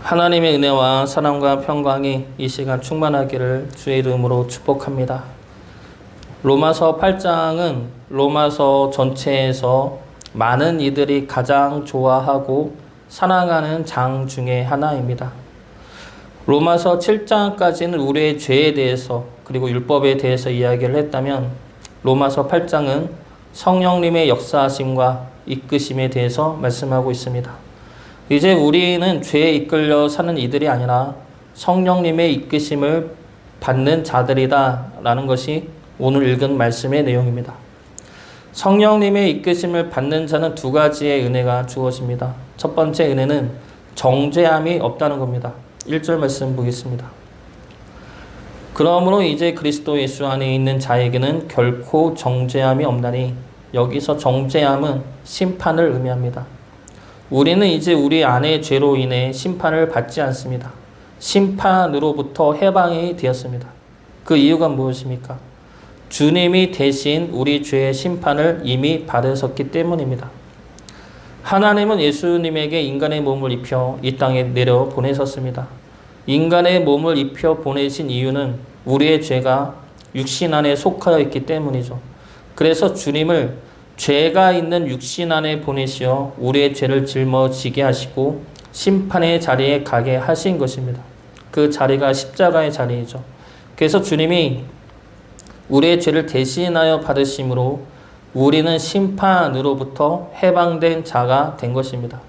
하나님의 은혜와 사랑과 평강이 이 시간 충만하기를 주의 이름으로 축복합니다. 로마서 8장은 로마서 전체에서 많은 이들이 가장 좋아하고 사랑하는 장 중에 하나입니다. 로마서 7장까지는 우리의 죄에 대해서 그리고 율법에 대해서 이야기를 했다면 로마서 8장은 성령님의 역사하심과 이끄심에 대해서 말씀하고 있습니다. 이제 우리는 죄에 이끌려 사는 이들이 아니라 성령님의 이끄심을 받는 자들이다 라는 것이 오늘 읽은 말씀의 내용입니다. 성령님의 이끄심을 받는 자는 두 가지의 은혜가 주어집니다. 첫 번째 은혜는 정죄함이 없다는 겁니다. 1절 말씀 보겠습니다. 그러므로 이제 그리스도 예수 안에 있는 자에게는 결코 정죄함이 없나니, 여기서 정죄함은 심판을 의미합니다. 우리는 이제 우리 안의 죄로 인해 심판을 받지 않습니다. 심판으로부터 해방이 되었습니다. 그 이유가 무엇입니까? 주님이 대신 우리 죄의 심판을 이미 받으셨기 때문입니다. 하나님은 예수님에게 인간의 몸을 입혀 이 땅에 내려 보내셨습니다. 인간의 몸을 입혀 보내신 이유는 우리의 죄가 육신 안에 속하여 있기 때문이죠. 그래서 주님을 죄가 있는 육신 안에 보내시어 우리의 죄를 짊어지게 하시고 심판의 자리에 가게 하신 것입니다. 그 자리가 십자가의 자리이죠. 그래서 주님이 우리의 죄를 대신하여 받으심으로 우리는 심판으로부터 해방된 자가 된 것입니다.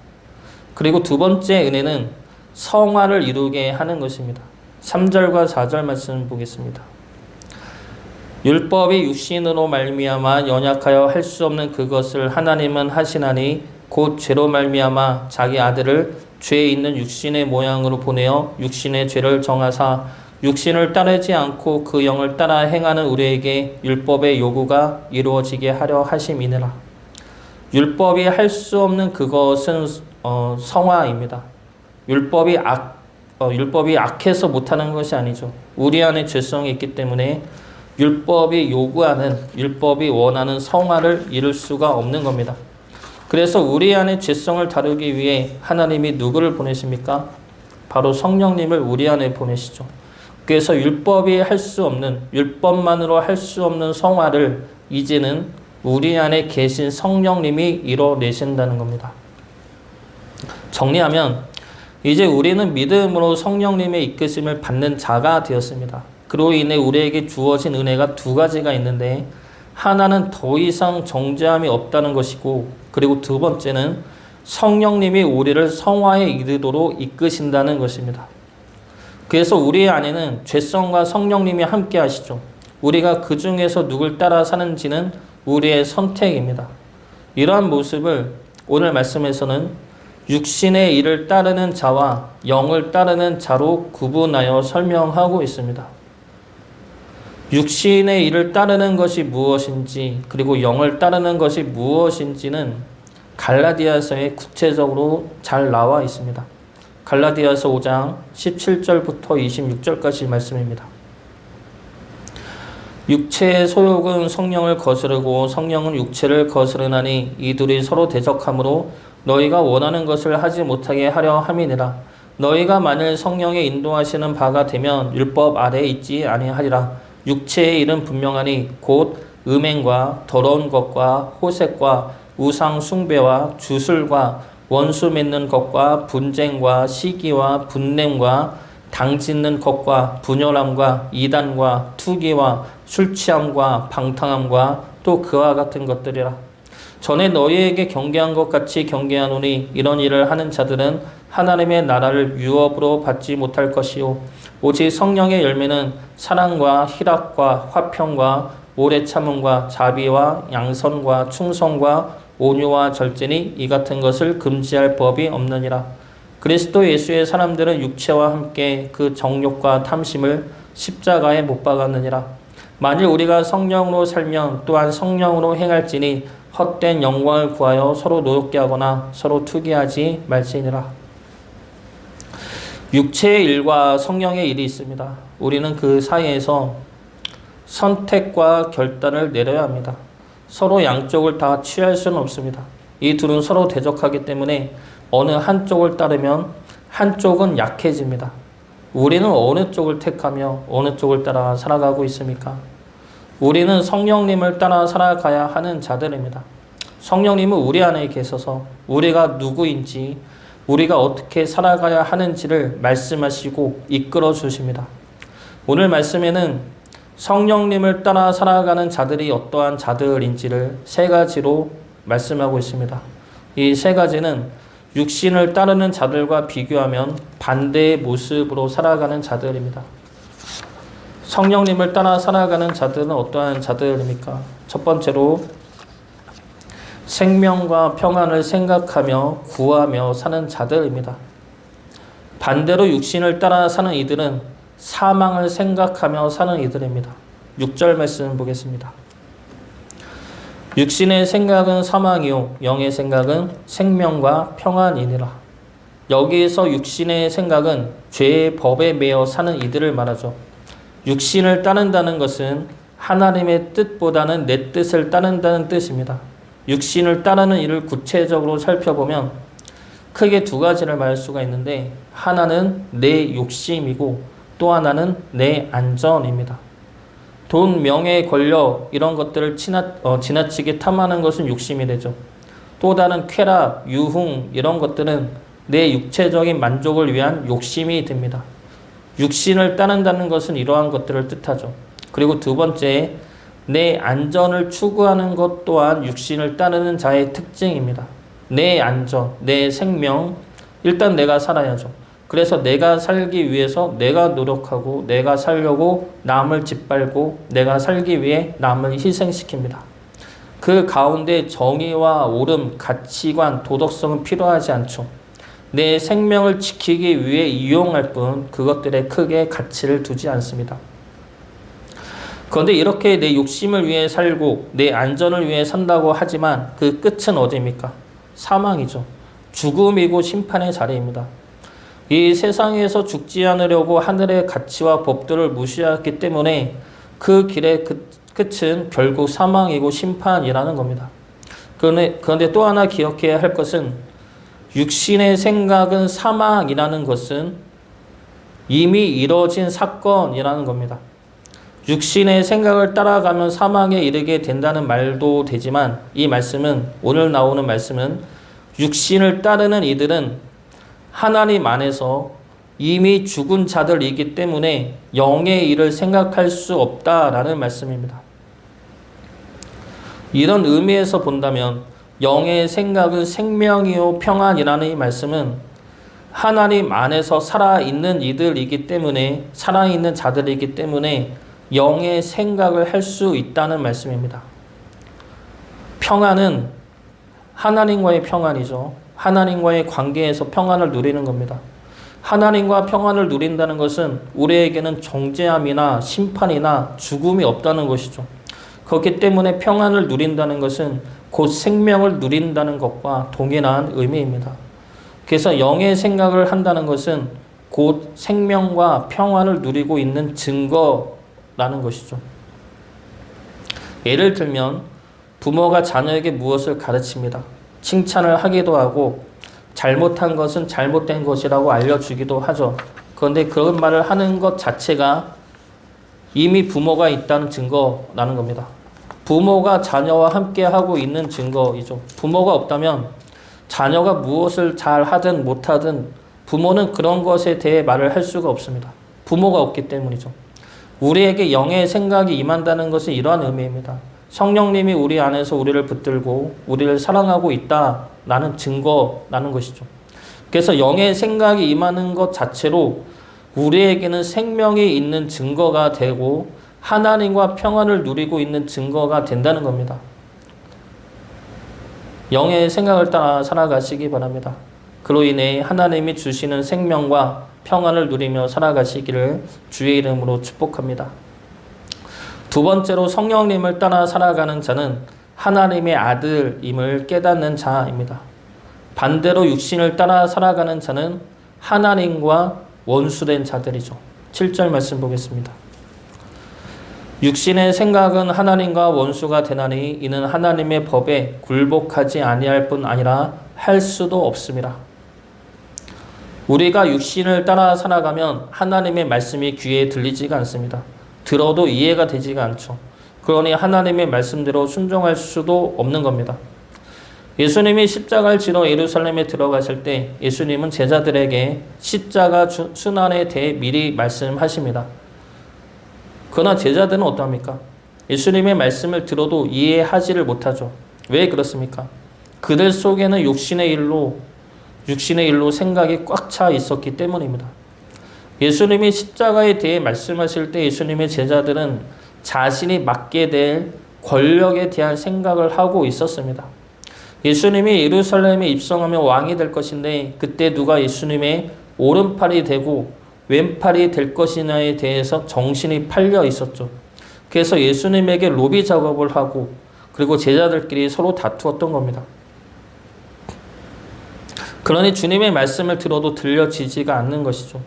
그리고 두 번째 은혜는 성화를 이루게 하는 것입니다. 3절과 4절 말씀 보겠습니다. 율법이 육신으로 말미암아 연약하여 할 수 없는 그것을 하나님은 하시나니 곧 죄로 말미암아 자기 아들을 죄 있는 육신의 모양으로 보내어 육신의 죄를 정하사 육신을 따르지 않고 그 영을 따라 행하는 우리에게 율법의 요구가 이루어지게 하려 하심이니라. 율법이 할 수 없는 그것은 성화입니다. 율법이 악해서 못하는 것이 아니죠. 우리 안에 죄성이 있기 때문에 율법이 요구하는, 율법이 원하는 성화를 이룰 수가 없는 겁니다. 그래서 우리 안에 죄성을 다루기 위해 하나님이 누구를 보내십니까? 바로 성령님을 우리 안에 보내시죠. 그래서 율법이 할 수 없는, 율법만으로 할 수 없는 성화를 이제는 우리 안에 계신 성령님이 이뤄내신다는 겁니다. 정리하면 이제 우리는 믿음으로 성령님의 이끄심을 받는 자가 되었습니다. 그로 인해 우리에게 주어진 은혜가 두 가지가 있는데, 하나는 더 이상 정죄함이 없다는 것이고, 그리고 두 번째는 성령님이 우리를 성화에 이르도록 이끄신다는 것입니다. 그래서 우리 안에는 죄성과 성령님이 함께 하시죠. 우리가 그 중에서 누굴 따라 사는지는 우리의 선택입니다. 이러한 모습을 오늘 말씀에서는 육신의 일을 따르는 자와 영을 따르는 자로 구분하여 설명하고 있습니다. 육신의 일을 따르는 것이 무엇인지, 그리고 영을 따르는 것이 무엇인지는 갈라디아서에 구체적으로 잘 나와 있습니다. 갈라디아서 5장 17절부터 26절까지 말씀입니다. 육체의 소욕은 성령을 거스르고 성령은 육체를 거스르나니 이 둘이 서로 대적하므로 너희가 원하는 것을 하지 못하게 하려 함이니라. 너희가 만일 성령의 인도하시는 바가 되면 율법 아래에 있지 아니하리라. 육체의 일은 분명하니 곧 음행과 더러운 것과 호색과 우상 숭배와 주술과 원수 맺는 것과 분쟁과 시기와 분냄과 당짓는 것과 분열함과 이단과 투기와 술취함과 방탕함과 또 그와 같은 것들이라. 전에 너희에게 경계한 것 같이 경계하노니 이런 일을 하는 자들은 하나님의 나라를 유업으로 받지 못할 것이요 오직 성령의 열매는 사랑과 희락과 화평과 오래 참음과 자비와 양선과 충성과 온유와 절제니 이 같은 것을 금지할 법이 없느니라. 그리스도 예수의 사람들은 육체와 함께 그 정욕과 탐심을 십자가에 못 박았느니라. 만일 우리가 성령으로 살면 또한 성령으로 행할지니 헛된 영광을 구하여 서로 노엽게 하거나 서로 투기하지 말지니라. 육체의 일과 성령의 일이 있습니다. 우리는 그 사이에서 선택과 결단을 내려야 합니다. 서로 양쪽을 다 취할 수는 없습니다. 이 둘은 서로 대적하기 때문에 어느 한쪽을 따르면 한쪽은 약해집니다. 우리는 어느 쪽을 택하며 어느 쪽을 따라 살아가고 있습니까? 우리는 성령님을 따라 살아가야 하는 자들입니다. 성령님은 우리 안에 계셔서 우리가 누구인지, 우리가 어떻게 살아가야 하는지를 말씀하시고 이끌어 주십니다. 오늘 말씀에는 성령님을 따라 살아가는 자들이 어떠한 자들인지를 세 가지로 말씀하고 있습니다. 이 세 가지는 육신을 따르는 자들과 비교하면 반대의 모습으로 살아가는 자들입니다. 성령님을 따라 살아가는 자들은 어떠한 자들입니까? 첫 번째로 생명과 평안을 생각하며 구하며 사는 자들입니다. 반대로 육신을 따라 사는 이들은 사망을 생각하며 사는 이들입니다. 6절 말씀 보겠습니다. 육신의 생각은 사망이요 영의 생각은 생명과 평안이니라. 여기에서 육신의 생각은 죄의 법에 매여 사는 이들을 말하죠. 육신을 따른다는 것은 하나님의 뜻보다는 내 뜻을 따른다는 뜻입니다. 육신을 따르는 일을 구체적으로 살펴보면 크게 두 가지를 말할 수가 있는데, 하나는 내 욕심이고 또 하나는 내 안전입니다. 돈, 명예, 권력 이런 것들을 지나치게 탐하는 것은 욕심이 되죠. 또 다른 쾌락, 유흥 이런 것들은 내 육체적인 만족을 위한 욕심이 됩니다. 육신을 따른다는 것은 이러한 것들을 뜻하죠. 그리고 두 번째, 내 안전을 추구하는 것 또한 육신을 따르는 자의 특징입니다. 내 안전, 내 생명, 일단 내가 살아야죠. 그래서 내가 살기 위해서 내가 노력하고 내가 살려고 남을 짓밟고 내가 살기 위해 남을 희생시킵니다. 그 가운데 정의와 옳음, 가치관, 도덕성은 필요하지 않죠. 내 생명을 지키기 위해 이용할 뿐 그것들에 크게 가치를 두지 않습니다. 그런데 이렇게 내 욕심을 위해 살고 내 안전을 위해 산다고 하지만 그 끝은 어디입니까? 사망이죠. 죽음이고 심판의 자리입니다. 이 세상에서 죽지 않으려고 하늘의 가치와 법들을 무시했기 때문에 그 길의 끝은 결국 사망이고 심판이라는 겁니다. 그런데 또 하나 기억해야 할 것은 육신의 생각은 사망이라는 것은 이미 이뤄진 사건이라는 겁니다. 육신의 생각을 따라가면 사망에 이르게 된다는 말도 되지만 이 말씀은, 오늘 나오는 말씀은 육신을 따르는 이들은 하나님 안에서 이미 죽은 자들이기 때문에 영의 일을 생각할 수 없다라는 말씀입니다. 이런 의미에서 본다면 영의 생각은 생명이요 평안이라는 이 말씀은 하나님 안에서 살아있는 이들이기 때문에, 살아있는 자들이기 때문에 영의 생각을 할 수 있다는 말씀입니다. 평안은 하나님과의 평안이죠. 하나님과의 관계에서 평안을 누리는 겁니다. 하나님과 평안을 누린다는 것은 우리에게는 정죄함이나 심판이나 죽음이 없다는 것이죠. 그렇기 때문에 평안을 누린다는 것은 곧 생명을 누린다는 것과 동일한 의미입니다. 그래서 영의 생각을 한다는 것은 곧 생명과 평안을 누리고 있는 증거라는 것이죠. 예를 들면 부모가 자녀에게 무엇을 가르칩니다. 칭찬을 하기도 하고 잘못한 것은 잘못된 것이라고 알려주기도 하죠. 그런데 그런 말을 하는 것 자체가 이미 부모가 있다는 증거라는 겁니다. 부모가 자녀와 함께 하고 있는 증거이죠. 부모가 없다면 자녀가 무엇을 잘 하든 못하든 부모는 그런 것에 대해 말을 할 수가 없습니다. 부모가 없기 때문이죠. 우리에게 영의 생각이 임한다는 것은 이러한 의미입니다. 성령님이 우리 안에서 우리를 붙들고 우리를 사랑하고 있다라는 증거라는 것이죠. 그래서 영의 생각이 임하는 것 자체로 우리에게는 생명이 있는 증거가 되고 하나님과 평안을 누리고 있는 증거가 된다는 겁니다. 영의 생각을 따라 살아가시기 바랍니다. 그로 인해 하나님이 주시는 생명과 평안을 누리며 살아가시기를 주의 이름으로 축복합니다. 두 번째로 성령님을 따라 살아가는 자는 하나님의 아들임을 깨닫는 자입니다. 반대로 육신을 따라 살아가는 자는 하나님과 원수된 자들이죠. 7절 말씀 보겠습니다. 육신의 생각은 하나님과 원수가 되나니 이는 하나님의 법에 굴복하지 아니할 뿐 아니라 할 수도 없습니다. 우리가 육신을 따라 살아가면 하나님의 말씀이 귀에 들리지가 않습니다. 들어도 이해가 되지가 않죠. 그러니 하나님의 말씀대로 순종할 수도 없는 겁니다. 예수님이 십자가를 지러 예루살렘에 들어가실 때 예수님은 제자들에게 십자가 순환에 대해 미리 말씀하십니다. 그러나 제자들은 어떠합니까? 예수님의 말씀을 들어도 이해하지를 못하죠. 왜 그렇습니까? 그들 속에는 육신의 일로 생각이 꽉 차 있었기 때문입니다. 예수님이 십자가에 대해 말씀하실 때 예수님의 제자들은 자신이 맡게 될 권력에 대한 생각을 하고 있었습니다. 예수님이 예루살렘에 입성하며 왕이 될 것인데 그때 누가 예수님의 오른팔이 되고 왼팔이 될 것이냐에 대해서 정신이 팔려 있었죠. 그래서 예수님에게 로비 작업을 하고 그리고 제자들끼리 서로 다투었던 겁니다. 그러니 주님의 말씀을 들어도 들려지지가 않는 것이죠.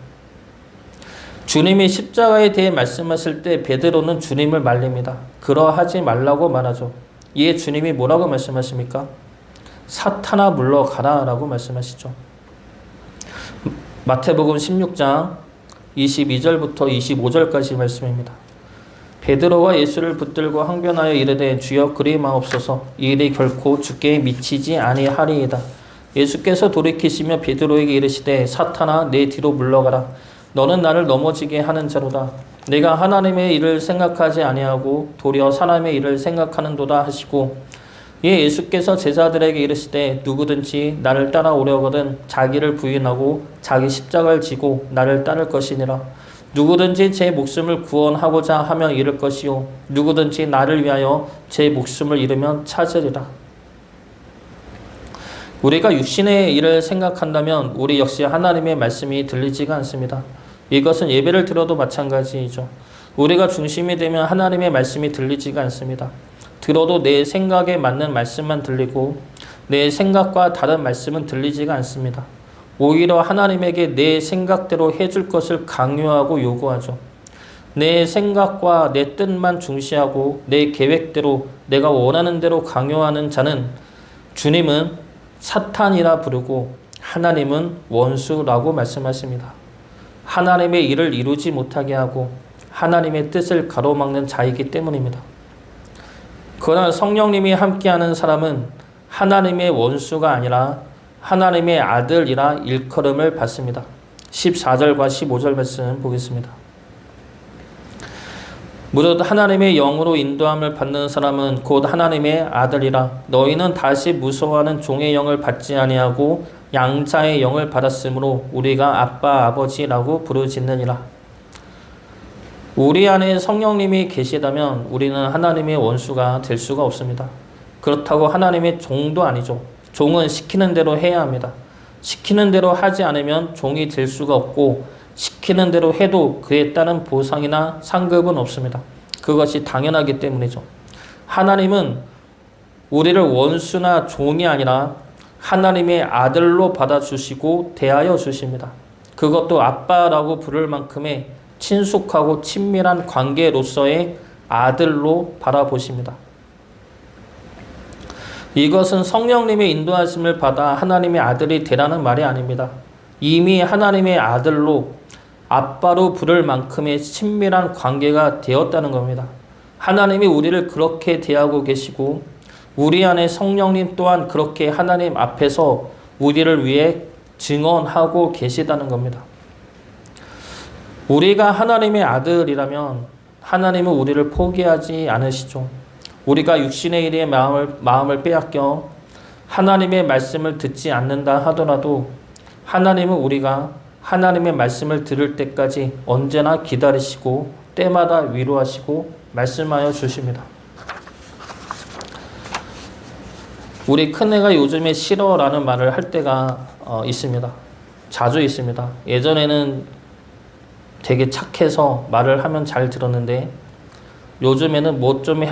주님이 십자가에 대해 말씀하실 때 베드로는 주님을 말립니다. 그러하지 말라고 말하죠. 이에 주님이 뭐라고 말씀하십니까? 사탄아 물러가라 라고 말씀하시죠. 마태복음 16장 22절부터 25절까지 말씀입니다. 베드로가 예수를 붙들고 항변하여 이르되 주여 그리 마옵소서 이 일이 결코 주께 미치지 아니하리이다. 예수께서 돌이키시며 베드로에게 이르시되 사탄아 내 뒤로 물러가라. 너는 나를 넘어지게 하는 자로다. 내가 하나님의 일을 생각하지 아니하고 도리어 사람의 일을 생각하는도다 하시고 이에 예수께서 제자들에게 이르시되 누구든지 나를 따라오려거든 자기를 부인하고 자기 십자가를 지고 나를 따를 것이니라. 누구든지 제 목숨을 구원하고자 하면 잃을 것이요 누구든지 나를 위하여 제 목숨을 잃으면 찾으리라. 우리가 육신의 일을 생각한다면 우리 역시 하나님의 말씀이 들리지가 않습니다. 이것은 예배를 들어도 마찬가지이죠. 우리가 중심이 되면 하나님의 말씀이 들리지가 않습니다. 들어도 내 생각에 맞는 말씀만 들리고 내 생각과 다른 말씀은 들리지가 않습니다. 오히려 하나님에게 내 생각대로 해줄 것을 강요하고 요구하죠. 내 생각과 내 뜻만 중시하고 내 계획대로 내가 원하는 대로 강요하는 자는 주님은 사탄이라 부르고 하나님은 원수라고 말씀하십니다. 하나님의 일을 이루지 못하게 하고 하나님의 뜻을 가로막는 자이기 때문입니다. 그러나 성령님이 함께하는 사람은 하나님의 원수가 아니라 하나님의 아들이라 일컬음을 받습니다. 14절과 15절 말씀 보겠습니다. 무릇 하나님의 영으로 인도함을 받는 사람은 곧 하나님의 아들이라. 너희는 다시 무서워하는 종의 영을 받지 아니하고 양자의 영을 받았으므로 우리가 아빠 아버지라고 부르짖느니라. 우리 안에 성령님이 계시다면 우리는 하나님의 원수가 될 수가 없습니다. 그렇다고 하나님의 종도 아니죠. 종은 시키는 대로 해야 합니다. 시키는 대로 하지 않으면 종이 될 수가 없고 시키는 대로 해도 그에 따른 보상이나 상급은 없습니다. 그것이 당연하기 때문이죠. 하나님은 우리를 원수나 종이 아니라 하나님의 아들로 받아주시고 대하여 주십니다. 그것도 아빠라고 부를 만큼의 친숙하고 친밀한 관계로서의 아들로 바라보십니다. 이것은 성령님의 인도하심을 받아 하나님의 아들이 되라는 말이 아닙니다. 이미 하나님의 아들로 아빠로 부를 만큼의 친밀한 관계가 되었다는 겁니다. 하나님이 우리를 그렇게 대하고 계시고 우리 안에 성령님 또한 그렇게 하나님 앞에서 우리를 위해 증언하고 계시다는 겁니다. 우리가 하나님의 아들이라면 하나님은 우리를 포기하지 않으시죠. 우리가 육신의 일에 마음을 빼앗겨 하나님의 말씀을 듣지 않는다 하더라도 하나님은 우리가 하나님의 말씀을 들을 때까지 언제나 기다리시고 때마다 위로하시고 말씀하여 주십니다. 우리 큰애가 요즘에 싫어라는 말을 할 때가 있습니다. 자주 있습니다. 예전에는 되게 착해서 말을 하면 잘 들었는데 요즘에는 뭐 좀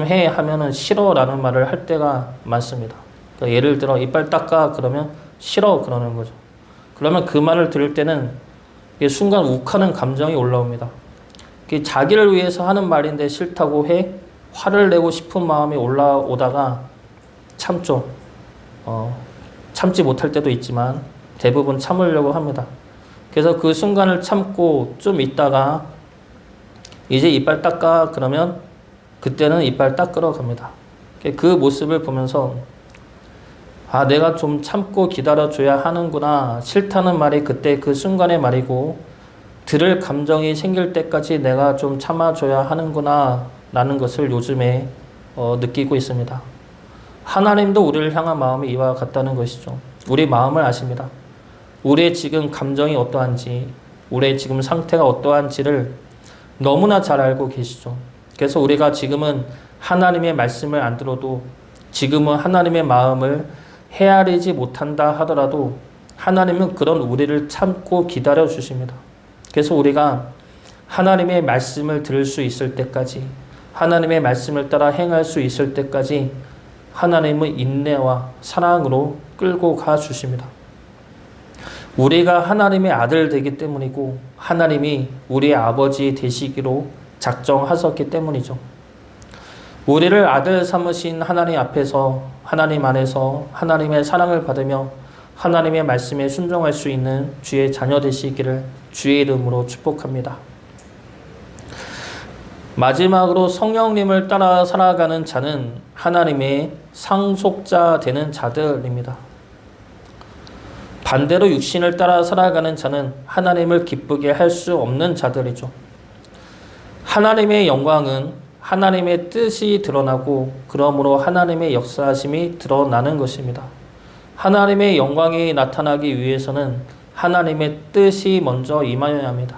해 하면은 싫어라는 말을 할 때가 많습니다. 그러니까 예를 들어 이빨 닦아 그러면 싫어 그러는 거죠. 그러면 그 말을 들을 때는 순간 욱하는 감정이 올라옵니다. 자기를 위해서 하는 말인데 싫다고 해 화를 내고 싶은 마음이 올라오다가 참죠. 참지 못할 때도 있지만 대부분 참으려고 합니다. 그래서 그 순간을 참고 좀 있다가 이제 이빨 닦아 그러면 그때는 이빨 닦으러 갑니다. 그 모습을 보면서 아, 내가 좀 참고 기다려줘야 하는구나. 싫다는 말이 그때 그 순간의 말이고 들을 감정이 생길 때까지 내가 좀 참아줘야 하는구나 라는 것을 요즘에 느끼고 있습니다. 하나님도 우리를 향한 마음이 이와 같다는 것이죠. 우리 마음을 아십니다. 우리의 지금 감정이 어떠한지, 우리의 지금 상태가 어떠한지를 너무나 잘 알고 계시죠. 그래서 우리가 지금은 하나님의 말씀을 안 들어도 지금은 하나님의 마음을 헤아리지 못한다 하더라도 하나님은 그런 우리를 참고 기다려 주십니다. 그래서 우리가 하나님의 말씀을 들을 수 있을 때까지, 하나님의 말씀을 따라 행할 수 있을 때까지 하나님은 인내와 사랑으로 끌고 가 주십니다. 우리가 하나님의 아들 되기 때문이고 하나님이 우리의 아버지 되시기로 작정하셨기 때문이죠. 우리를 아들 삼으신 하나님 앞에서, 하나님 안에서 하나님의 사랑을 받으며 하나님의 말씀에 순종할 수 있는 주의 자녀 되시기를 주의 이름으로 축복합니다. 마지막으로 성령님을 따라 살아가는 자는 하나님의 상속자 되는 자들입니다. 반대로 육신을 따라 살아가는 자는 하나님을 기쁘게 할 수 없는 자들이죠. 하나님의 영광은 하나님의 뜻이 드러나고 그러므로 하나님의 역사하심이 드러나는 것입니다. 하나님의 영광이 나타나기 위해서는 하나님의 뜻이 먼저 임하여야 합니다.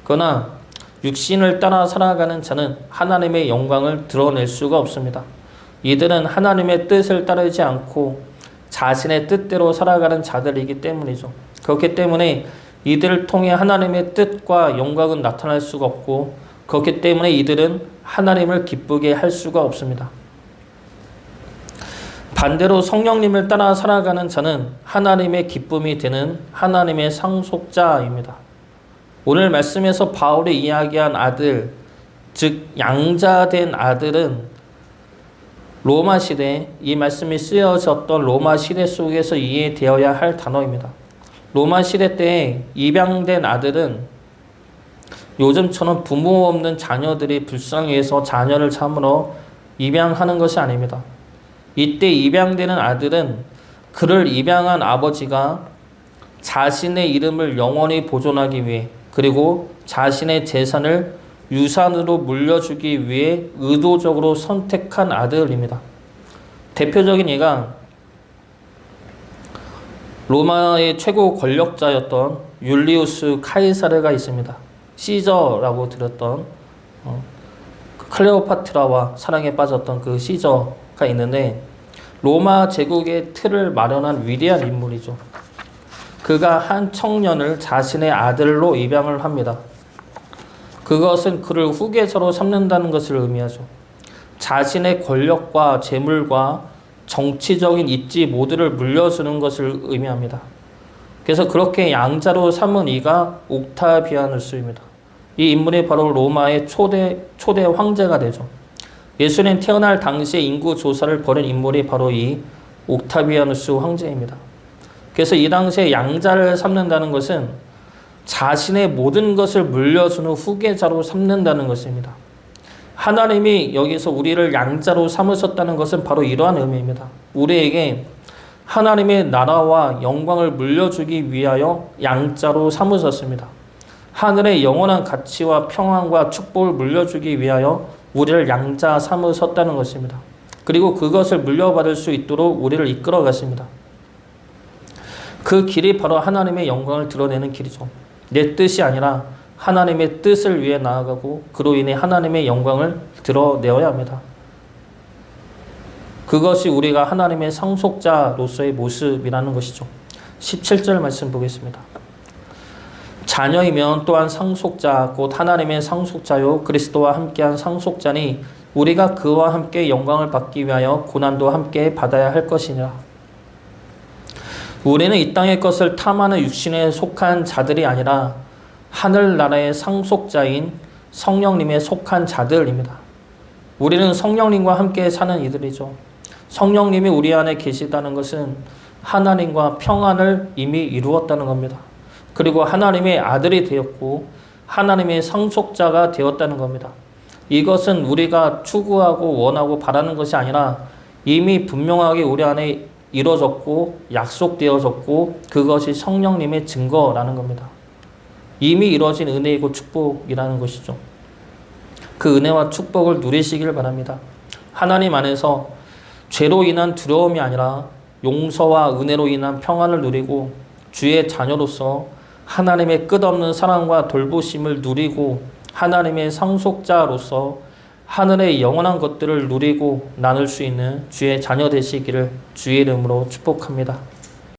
그러나 육신을 따라 살아가는 자는 하나님의 영광을 드러낼 수가 없습니다. 이들은 하나님의 뜻을 따르지 않고 자신의 뜻대로 살아가는 자들이기 때문이죠. 그렇기 때문에 이들을 통해 하나님의 뜻과 영광은 나타날 수가 없고 그렇기 때문에 이들은 하나님을 기쁘게 할 수가 없습니다. 반대로 성령님을 따라 살아가는 자는 하나님의 기쁨이 되는 하나님의 상속자입니다. 오늘 말씀에서 바울이 이야기한 아들, 즉 양자된 아들은 로마 시대, 이 말씀이 쓰여졌던 로마 시대 속에서 이해되어야 할 단어입니다. 로마 시대 때 입양된 아들은 요즘처럼 부모 없는 자녀들이 불쌍해서 자녀를 참으러 입양하는 것이 아닙니다. 이때 입양되는 아들은 그를 입양한 아버지가 자신의 이름을 영원히 보존하기 위해 그리고 자신의 재산을 유산으로 물려주기 위해 의도적으로 선택한 아들입니다. 대표적인 예가 로마의 최고 권력자였던 율리우스 카이사르가 있습니다. 시저라고 들었던 클레오파트라와 사랑에 빠졌던 그 시저가 있는데 로마 제국의 틀을 마련한 위대한 인물이죠. 그가 한 청년을 자신의 아들로 입양을 합니다. 그것은 그를 후계자로 삼는다는 것을 의미하죠. 자신의 권력과 재물과 정치적인 입지 모두를 물려주는 것을 의미합니다. 그래서 그렇게 양자로 삼은 이가 옥타비아누스입니다. 이 인물이 바로 로마의 초대 황제가 되죠. 예수님 태어날 당시에 인구 조사를 벌인 인물이 바로 이 옥타비아누스 황제입니다. 그래서 이 당시에 양자를 삼는다는 것은 자신의 모든 것을 물려주는 후계자로 삼는다는 것입니다. 하나님이 여기서 우리를 양자로 삼으셨다는 것은 바로 이러한 의미입니다. 우리에게 하나님의 나라와 영광을 물려주기 위하여 양자로 삼으셨습니다. 하늘의 영원한 가치와 평안과 축복을 물려주기 위하여 우리를 양자 삼으셨다는 것입니다. 그리고 그것을 물려받을 수 있도록 우리를 이끌어 가십니다. 그 길이 바로 하나님의 영광을 드러내는 길이죠. 내 뜻이 아니라 하나님의 뜻을 위해 나아가고 그로 인해 하나님의 영광을 드러내어야 합니다. 그것이 우리가 하나님의 상속자로서의 모습이라는 것이죠. 17절 말씀 보겠습니다. 자녀이면 또한 상속자 곧 하나님의 상속자요 그리스도와 함께한 상속자니 우리가 그와 함께 영광을 받기 위하여 고난도 함께 받아야 할 것이니라. 우리는 이 땅의 것을 탐하는 육신에 속한 자들이 아니라 하늘나라의 상속자인 성령님에 속한 자들입니다. 우리는 성령님과 함께 사는 이들이죠. 성령님이 우리 안에 계시다는 것은 하나님과 평안을 이미 이루었다는 겁니다. 그리고 하나님의 아들이 되었고 하나님의 상속자가 되었다는 겁니다. 이것은 우리가 추구하고 원하고 바라는 것이 아니라 이미 분명하게 우리 안에 이루어졌고 약속되어졌고 그것이 성령님의 증거라는 겁니다. 이미 이루어진 은혜이고 축복이라는 것이죠. 그 은혜와 축복을 누리시길 바랍니다. 하나님 안에서 죄로 인한 두려움이 아니라 용서와 은혜로 인한 평안을 누리고 주의 자녀로서 하나님의 끝없는 사랑과 돌보심을 누리고 하나님의 상속자로서 하늘의 영원한 것들을 누리고 나눌 수 있는 주의 자녀 되시기를 주의 이름으로 축복합니다.